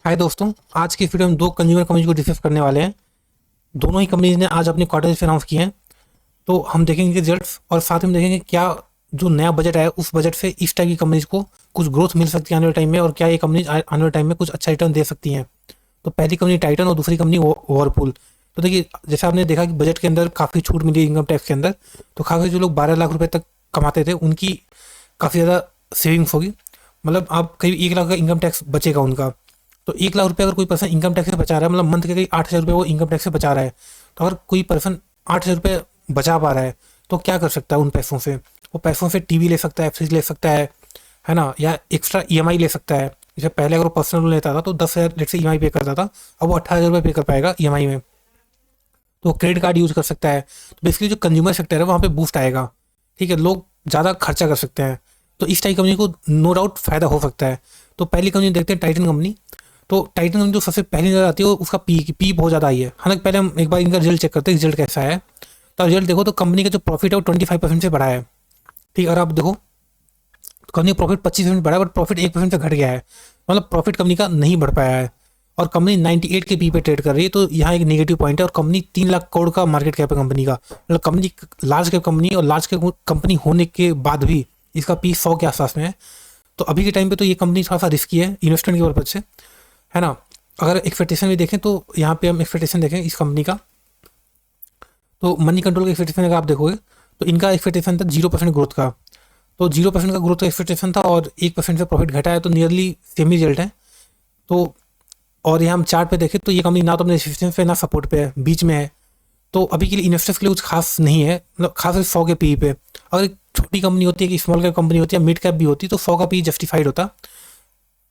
हाय दोस्तों, आज की वीडियो में दो कंज्यूमर कंपनी को डिस्कस करने वाले हैं। दोनों ही कंपनीज ने आज अपने क्वार्टर अनाउंस किए हैं, तो हम देखेंगे रिजल्ट्स और साथ में देखेंगे क्या जो नया बजट आया उस बजट से इस टाइप की कंपनीज को कुछ ग्रोथ मिल सकती है आने वाले टाइम में, और क्या ये कंपनीज आने वाले टाइम में कुछ अच्छा रिटर्न दे सकती हैं। तो पहली कंपनी टाइटन और दूसरी कंपनी वर्लपूल। तो देखिए, जैसे आपने देखा कि बजट के अंदर काफ़ी छूट मिली इनकम टैक्स के अंदर, तो काफ़ी जो लोग 12 लाख रुपए तक कमाते थे उनकी काफ़ी ज़्यादा सेविंग्स होगी। मतलब आप करीब 1 लाख का इनकम टैक्स बचेगा उनका। तो 1 लाख रुपये अगर कोई पर्सन इनकम टैक्स से बचा रहा है, मतलब मंथ के करीब 8,000 रुपये वो इनकम टैक्स से बचा रहा है, तो अगर कोई पर्सन 8,000 रुपये बचा पा रहा है तो क्या कर सकता है उन पैसों से? वो पैसों से टीवी ले सकता है, फ्रिज ले सकता है ना, या एक्स्ट्रा ईएमआई ले सकता है। जैसे पहले अगर वो पर्सनल लोन लेता था तो 10,000 लेट से ईएमआई पे करता था, अब वो 18,000 रुपये पे कर पाएगा ईएमआई में। तो क्रेडिट कार्ड यूज कर सकता है। तो बेसिकली जो कंज्यूमर सेक्टर है वहाँ पे बूस्ट आएगा। ठीक है, लोग ज़्यादा खर्चा कर सकते हैं, तो इस टाइप कंपनी को नो डाउट फायदा हो सकता है। तो पहली कंपनी देखते हैं टाइटन कंपनी। तो टाइटन कंपनी जो सबसे पहली नजर आती है वो उसका पी बहुत ज़्यादा आई है। हालांकि पहले हम एक बार इनका रिजल्ट चेक करते हैं, रिजल्ट कैसा है। तो रिजल्ट देखो तो कंपनी का जो प्रॉफिट है वो 25% से बढ़ा है। ठीक है, और आप देखो तो कंपनी का प्रॉफिट 25% बढ़ा है, बट प्रॉफिट 1% से घट गया है। मतलब प्रॉफिट कंपनी का नहीं बढ़ पाया है, और कंपनी 98 के पी पे ट्रेड कर रही है। तो यहाँ एक नेगेटिव पॉइंट है, और कंपनी 3 लाख करोड़ का मार्केट कैप है कंपनी का। मतलब कंपनी लार्ज कैप कंपनी, और लार्ज कैप कंपनी होने के बाद भी इसका पी 100 के आसपास में है। तो अभी के टाइम पे तो ये कंपनी थोड़ा सा रिस्की है इन्वेस्टमेंट के पर्पज से, है ना। अगर एक्सपेक्टेशन भी देखें तो यहाँ पे हम एक्सपेक्टेशन देखें इस कंपनी का, तो मनी कंट्रोल का एक्सपेक्टेशन अगर आप देखोगे तो इनका एक्सपेक्टेशन था 0% ग्रोथ का। तो 0% का ग्रोथ का एक्सपेक्टेशन था और 1% से प्रॉफिट घटा है, तो नियरली सेम ही रिजल्ट है। तो और यहाँ हम चार्ट पे देखें तो ये कंपनी ना तो अपने रेजिस्टेंस पे ना सपोर्ट पे है, बीच में है। तो अभी के लिए इन्वेस्टर्स के लिए कुछ खास नहीं है, मतलब खास 100 के पी पे। अगर एक छोटी कंपनी होती है कि स्मॉल कैप कंपनी होती है, मिड कैप भी होती, तो 100 का पी जस्टिफाइड होता।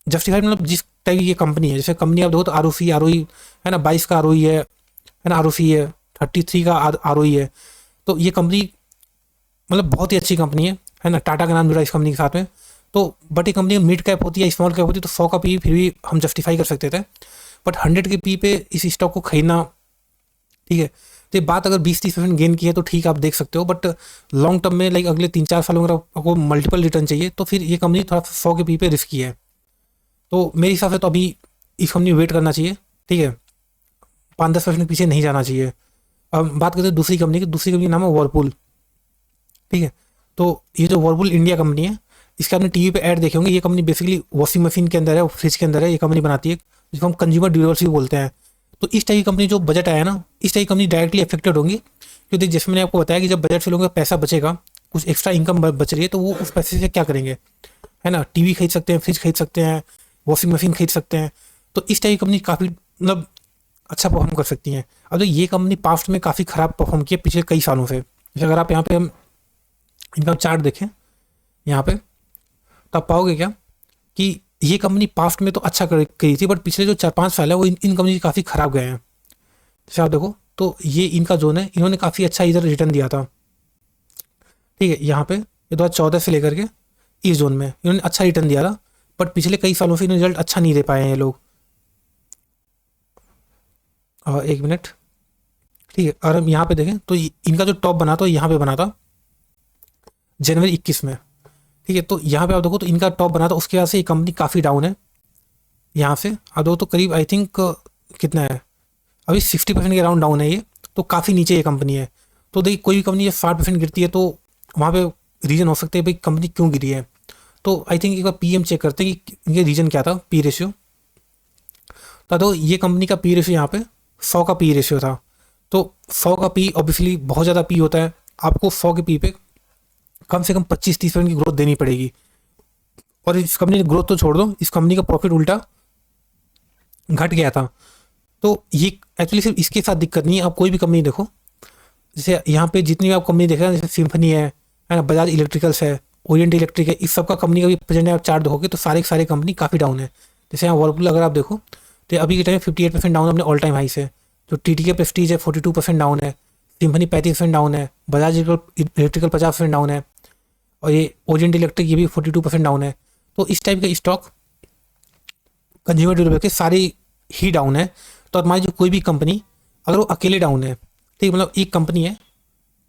जस्टिफाइड मतलब जिस टाइप की ये कंपनी है, जैसे कंपनी आप देखो तो आर ओ ई है ना, 22 का आर है ना, आर है 33 का आर है। तो ये कंपनी मतलब बहुत ही अच्छी कंपनी है ना। टाटा का नाम जुड़ा इस कंपनी के साथ में। तो बट ये कंपनी मिड कैप होती है, स्मॉल कैप होती है, तो 100 का पी फिर भी हम जस्टिफाई कर सकते थे, बट 100 के पी पे इस स्टॉक को खरीदना, ठीक है। तो ये बात अगर 20-30% गेन की है तो ठीक, आप देख सकते हो, बट लॉन्ग टर्म में लाइक अगले 3-4 सालों में आपको मल्टीपल रिटर्न चाहिए, तो फिर ये कंपनी थोड़ा सा 100 के पी पे रिस्की है। तो मेरे हिसाब से तो अभी इस कंपनी वेट करना चाहिए, ठीक है। 5-10% के पीछे नहीं जाना चाहिए। अब बात करते हैं दूसरी कंपनी की। दूसरी कंपनी का नाम है वर्लपूल, ठीक है। तो ये जो वर्लपूल इंडिया कंपनी है, इसके आपने टीवी पे ऐड देखे होंगे। ये कंपनी बेसिकली वॉशिंग मशीन के अंदर है, फ्रिज के अंदर है, ये कंपनी बनाती है, जिसको हम कंज्यूमर ड्यूरेबल्स भी बोलते हैं। तो इस टाइप की कंपनी जो बजट आया ना, इस टाइप की कंपनी डायरेक्टली अफेक्टेड होंगी, क्योंकि जैसे मैंने आपको बताया कि जब बजट से लोगों का पैसा बचेगा, कुछ एक्स्ट्रा इनकम बच रही है, तो वो उस पैसे से क्या करेंगे, है ना। टीवी खरीद सकते हैं, फ्रिज खरीद सकते हैं, वॉशिंग मशीन खरीद सकते हैं। तो इस टाइप की कंपनी काफ़ी मतलब अच्छा परफॉर्म कर सकती हैं। अब तो ये कंपनी पास्ट में काफ़ी ख़राब परफॉर्म की है पिछले कई सालों से। जैसे अगर आप यहाँ पे हम इनका चार्ट देखें यहाँ पे, तो आप पाओगे क्या कि ये कंपनी पास्ट में तो अच्छा करी थी, बट पिछले जो 4-5 साल है वो इन कंपनी काफ़ी ख़राब गए हैं। जैसे आप देखो तो ये इनका जोन है, इन्होंने काफ़ी अच्छा इधर रिटर्न दिया था, ठीक है। यहाँ पे ये 2014 से लेकर के इस जोन में इन्होंने अच्छा रिटर्न दिया था, बट पिछले कई सालों से इन्होंने रिजल्ट अच्छा नहीं दे पाए हैं ये लोग। एक मिनट, ठीक है। और हम यहाँ पे देखें तो इनका जो टॉप बना था यहाँ पे बना था जनवरी 21 में, ठीक है। तो यहाँ पे आप देखो तो इनका टॉप बना था, उसके बाद से ये कंपनी काफ़ी डाउन है। यहाँ से आप देखो तो करीब आई थिंक कितना है, अभी 60% के अराउंड डाउन है ये, तो काफ़ी नीचे ये कंपनी है। तो देखिए, कोई भी कंपनी जब 60% गिरती है तो वहाँ पे रीज़न हो सकते हैं भाई कंपनी क्यों गिरी है। तो आई थिंक एक बार पीएम चेक करते हैं कि इनके रीज़न क्या था, पी रेशियो। तो ये कंपनी का पी रेशियो यहाँ पे 100 का पी रेशियो था। तो 100 का पी ऑब्वियसली बहुत ज़्यादा पी होता है, आपको 100 के पी पे कम से कम 25-30% की ग्रोथ देनी पड़ेगी। और इस कंपनी ने ग्रोथ तो छोड़ दो, इस कंपनी का प्रॉफिट उल्टा घट गया था। तो ये एक्चुअली सिर्फ इसके साथ दिक्कत नहीं है, आप कोई भी कंपनी देखो, जैसे यहाँ पे जितनी भी आप कंपनी देख रहे हैं, जैसे सिम्फनी है ना, बजाज इलेक्ट्रिकल्स है, ओरिएंट इलेक्ट्रिक है, इस सब का कंपनी का भी प्रेजेंट आप चार्ट देखोगे तो सारे के सारे कंपनी काफ़ी डाउन है। जैसे यहाँ वर्लपूल अगर आप देखो तो अभी के टाइम 58% डाउन अपने ऑल टाइम हाई से। जो टीटीके प्रेस्टीज है 42% डाउन है, सिम्फनी 35% डाउन है, बजाज इलेक्ट्रिकल 50% डाउन है, और ये ओरिएंट इलेक्ट्रिक ये भी 42% डाउन है। तो इस टाइप के स्टॉक कंज्यूमर ड्यूरेबल के सारे ही डाउन है। तो हमारी जो कोई भी कंपनी अगर वो अकेले डाउन है, ठीक, मतलब एक कंपनी है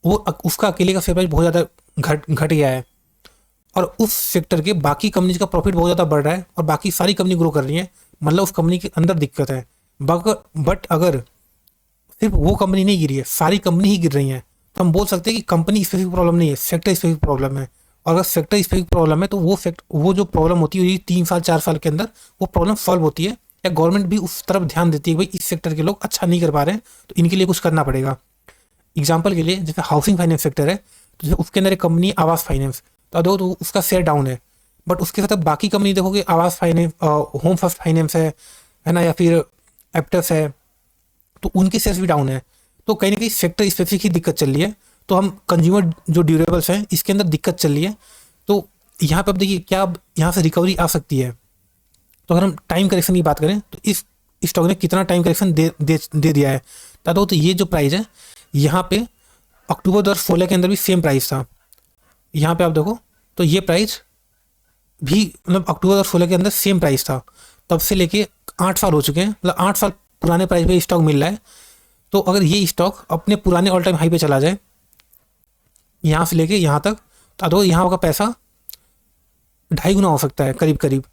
वो उसका अकेले का शेयर प्राइस बहुत ज़्यादा घट गया है, और उस सेक्टर के बाकी कंपनीज का प्रॉफिट बहुत ज़्यादा बढ़ रहा है और बाकी सारी कंपनी ग्रो कर रही है, मतलब उस कंपनी के अंदर दिक्कत है। बट अगर सिर्फ वो कंपनी नहीं गिरी है, सारी कंपनी ही गिर रही है, तो हम बोल सकते हैं कि कंपनी स्पेसिफिक प्रॉब्लम नहीं है, सेक्टर स्पेसिफिक प्रॉब्लम है। और अगर सेक्टर स्पेसिफिक प्रॉब्लम है तो वो जो प्रॉब्लम होती है ये 3 साल 4 साल के अंदर वो प्रॉब्लम सॉल्व होती है, या गवर्नमेंट भी उस तरफ ध्यान देती है कि भाई इस सेक्टर के लोग अच्छा नहीं कर पा रहे हैं तो इनके लिए कुछ करना पड़ेगा। एग्जाम्पल के लिए जैसे हाउसिंग फाइनेंस सेक्टर है, तो जैसे उसके अंदर एक कंपनी आवास फाइनेंस, तो देखो तो उसका शेयर डाउन है। बट उसके साथ बाकी कंपनी देखोगे, आवास फाइनेंस, होम फर्स्ट फाइनेंस है ना, या फिर एप्टस है, तो उनके शेयर्स भी डाउन है। तो कहीं ना कहीं सेक्टर स्पेसिफिक ही दिक्कत चल रही है। तो हम कंज्यूमर जो ड्यूरेबल्स हैं इसके अंदर दिक्कत चल रही है। तो यहाँ पे अब देखिए क्या अब यहाँ से रिकवरी आ सकती है। तो अगर हम टाइम करेक्शन की बात करें तो इस स्टॉक ने कितना टाइम करेक्शन दे दिया है। तो ये जो प्राइस है यहाँ पे अक्टूबर 2016 के अंदर भी सेम प्राइस था। यहाँ पे आप देखो तो ये प्राइस भी मतलब अक्टूबर 2016 के अंदर सेम प्राइस था। तब से लेके 8 साल हो चुके हैं, मतलब 8 साल पुराने प्राइस पे स्टॉक मिल रहा है। तो अगर ये स्टॉक अपने पुराने ऑल टाइम हाई पे चला जाए यहाँ से लेके यहाँ तक, तो यहाँ का पैसा 2.5 गुना हो सकता है करीब करीब।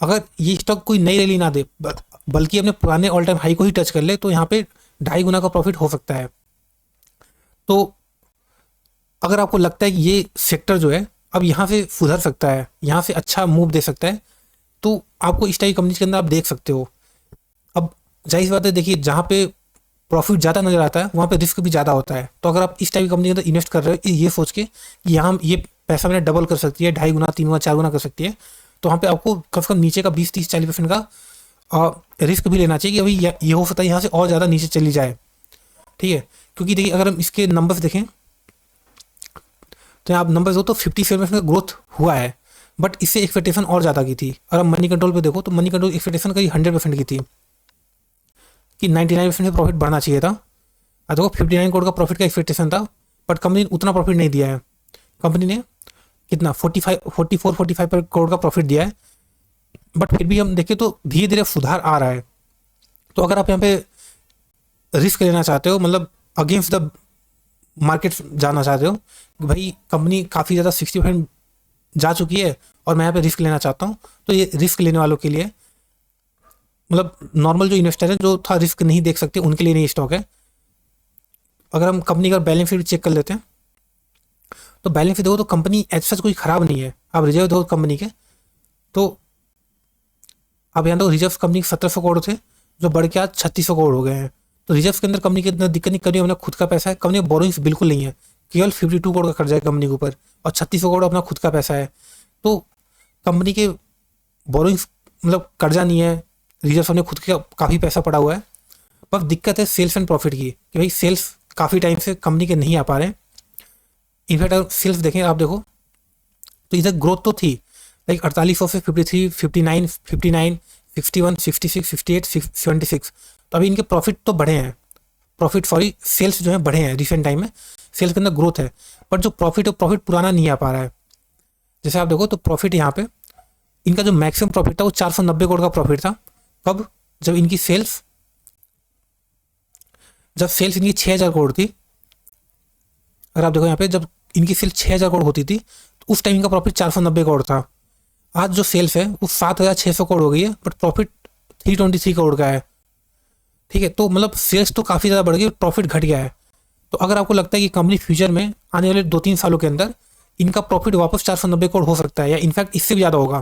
अगर ये स्टॉक कोई नई रैली ना दे बल्कि अपने पुराने ऑल टाइम हाई को ही टच कर ले तो यहाँ पे 2.5 गुना का प्रॉफिट हो सकता है। तो अगर आपको लगता है कि ये सेक्टर जो है अब यहाँ से सुधर सकता है, यहाँ से अच्छा मूव दे सकता है, तो आपको इस टाइप की कंपनी के अंदर आप देख सकते हो। अब जाहिर सी बात है, देखिए जहाँ पे प्रॉफिट ज़्यादा नजर आता है वहाँ पे रिस्क भी ज़्यादा होता है। तो अगर आप इस टाइप की कंपनी के अंदर इन्वेस्ट कर रहे हो ये सोच के कि यहाँ ये पैसा मैंने डबल कर सकती है, 2.5 गुना 3 गुना 4 गुना कर सकती है, तो वहाँ पे आपको कम से कम नीचे का 20 30 40% का रिस्क भी लेना चाहिए कि अभी ये हो सकता है यहाँ से और ज़्यादा नीचे चली जाए। ठीक है, क्योंकि देखिए अगर हम इसके नंबर्स देखें तो आप नंबर्स हो तो 57% का ग्रोथ हुआ है, बट इससे एक्सपेक्टेशन और ज़्यादा की थी। और अब मनी कंट्रोल पे देखो तो मनी कंट्रोल एक्सपेक्टेशन कहीं 100% की थी कि 99% से प्रॉफिट बढ़ना चाहिए था। और देखो 59 करोड़ का प्रॉफिट का एक्सपेक्टेशन था, बट कंपनी ने उतना प्रॉफिट नहीं दिया है। कंपनी ने कितना 44 45 करोड़ का प्रॉफिट दिया है, बट फिर भी हम देखें तो धीरे धीरे सुधार आ रहा है। तो अगर आप यहाँ पे रिस्क लेना चाहते हो, मतलब अगेंस्ट द मार्केट जाना चाहते हो कि भाई कंपनी काफ़ी ज़्यादा 60% जा चुकी है और मैं यहाँ पे रिस्क लेना चाहता हूँ, तो ये रिस्क लेने वालों के लिए, मतलब नॉर्मल जो इन्वेस्टर है जो था रिस्क नहीं देख सकते उनके लिए नहीं स्टॉक है। अगर हम कंपनी का बैलेंस शीट चेक कर लेते हैं तो बैलेंस शीट देखो तो कंपनी एज सच कोई ख़राब नहीं है। आप रिजर्व देखो कंपनी के तो अब यहाँ तो रिजर्व कंपनी के 1700 करोड़ थे जो बढ़ के आज 3600 करोड़ हो गए हैं। तो रिजर्व के अंदर कंपनी की इतना दिक्कत नहीं, कंपनी अपना खुद का पैसा है, कंपनी में बोरोइंग्स बिल्कुल नहीं है, केवल 52 करोड़ का कर्जा है कंपनी के ऊपर और 3600 करोड़ अपना खुद का पैसा है। तो कंपनी के बोरोइंग्स मतलब कर्जा नहीं है, रिजर्व ने खुद का काफ़ी पैसा पड़ा हुआ है। बस दिक्कत है सेल्स एंड प्रॉफिट की कि भाई सेल्स काफ़ी टाइम से कंपनी के नहीं आ पा रहे हैं। इनफैक्ट अगर सेल्स देखें आप देखो तो इधर ग्रोथ तो थी, लाइक 4800 से 53 59 59 61 66 68 76। तो अभी इनके प्रॉफिट तो बढ़े हैं, सेल्स जो है बढ़े हैं रिसेंट टाइम में, सेल्स के अंदर ग्रोथ है, बट जो प्रॉफिट है प्रॉफिट पुराना नहीं आ पा रहा है। जैसे आप देखो तो प्रॉफिट यहाँ पे इनका जो मैक्सिमम प्रॉफिट था वो 490 करोड़ का प्रॉफिट था। कब? जब इनकी सेल्स इनकी 6000 करोड़ थी। अगर आप देखो यहाँ पे जब इनकी सेल्स 6000 करोड़ होती थी तो उस टाइम इनका प्रॉफिट 490 करोड़ था। आज जो सेल्स है वो 7600 करोड़ हो गई है, बट प्रॉफिट 323 करोड़ का है। ठीक है, तो मतलब सेल्स तो काफ़ी ज़्यादा बढ़ गई, प्रॉफिट घट गया है। तो अगर आपको लगता है कि कंपनी फ्यूचर में आने वाले 2-3 सालों के अंदर इनका प्रॉफिट वापस 490 करोड़ हो सकता है या इनफैक्ट इससे भी ज़्यादा होगा,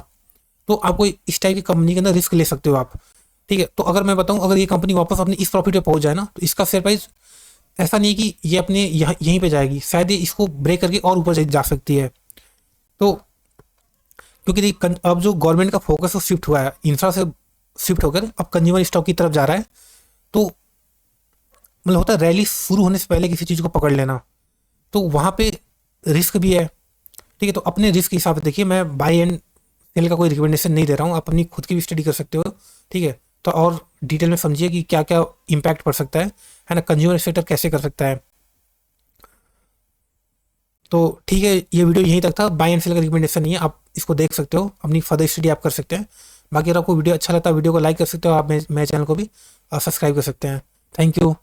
तो आपको इस टाइप की कंपनी के अंदर रिस्क ले सकते हो आप। ठीक है, तो अगर मैं बताऊं अगर ये कंपनी वापस अपनी इस प्रॉफिट पे पहुंच जाए ना तो इसका शेयर प्राइस ऐसा नहीं है कि ये अपने यहीं पे जाएगी, शायद ये इसको ब्रेक करके और ऊपर जा सकती है। तो क्योंकि अब जो गवर्नमेंट का फोकस शिफ्ट हुआ है इंफ्रा से शिफ्ट होकर अब कंज्यूमर स्टॉक की तरफ जा रहा है, तो मतलब होता है रैली शुरू होने से पहले किसी चीज़ को पकड़ लेना, तो वहाँ पे रिस्क भी है। ठीक है, तो अपने रिस्क के हिसाब से देखिए, मैं बाई एंड सेल का कोई रिकमेंडेशन नहीं दे रहा हूँ, आप अपनी खुद की भी स्टडी कर सकते हो। ठीक है, तो और डिटेल में समझिए कि क्या क्या इम्पैक्ट पड़ सकता है ना, कंज्यूमर सेक्टर कैसे कर सकता है। तो ठीक है, ये वीडियो यहीं तक था, बाई एंड सेल का रिकमेंडेशन नहीं है, आप इसको देख सकते हो, अपनी फर्दर स्टडी आप कर सकते हैं। बाकी अगर आपको वीडियो अच्छा लगता है वीडियो को लाइक कर सकते हो, आप मेरे चैनल को भी सब्सक्राइब कर सकते हैं। Thank you.